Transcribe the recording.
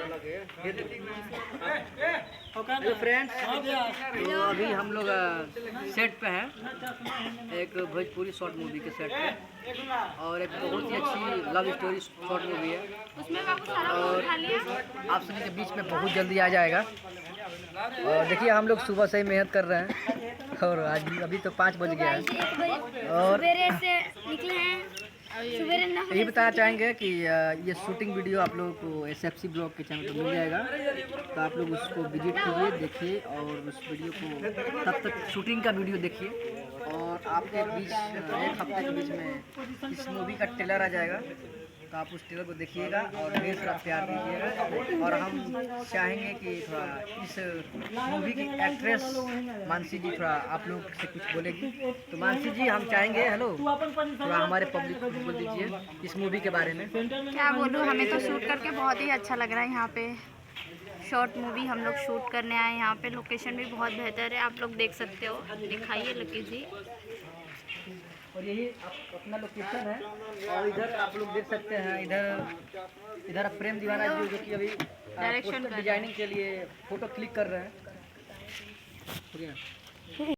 Hello friends, तो अभी हम लोग सेट पे हैं, एक भोजपुरी शॉर्ट मूवी के सेट पे, और एक बहुत ही अच्छी लव स्टोरी शॉर्ट मूवी है, और आप सभी के बीच में बहुत जल्दी आ जाएगा। और देखिए, हम लोग सुबह से ही मेहनत कर रहे हैं, और आज अभी तो 5 बज गया है, और सवेरे से निकले हैं। यही बताना चाहेंगे कि ये शूटिंग वीडियो आप लोगों को SFC ब्लॉग के चैनल पर मिल जाएगा, तो आप लोग उसको विजिट कीजिए, देखिए, और उस वीडियो को तब तक शूटिंग का वीडियो देखिए, और आपके बीच 1 हफ्ते के बीच में इस मूवी का ट्रेलर आ जाएगा, तो आप उस ट्रेलर को देखिएगा और ढेर सारा प्यार दीजिएगा। और हम चाहेंगे कि थोड़ा इस मूवी की एक्ट्रेस मानसी जी थोड़ा आप लोग से कुछ बोलेगी, तो मानसी जी हम चाहेंगे, हेलो, थोड़ा हमारे पब्लिक को बोल दीजिए इस मूवी के बारे में। क्या बोलूँ, हमें तो शूट करके बहुत ही अच्छा लग रहा है। यहाँ पे शॉर्ट मूवी हम लोग शूट करने आए। यहाँ पे लोकेशन भी बहुत बेहतर है, आप लोग देख सकते हो। दिखाइए लकी जी। और यही अपना लोकेशन है, और इधर आप लोग देख सकते हैं, इधर प्रेम दीवाना जी जो कि अभी डायरेक्शन पोस्टर डिजाइनिंग के लिए फोटो क्लिक कर रहे हैं।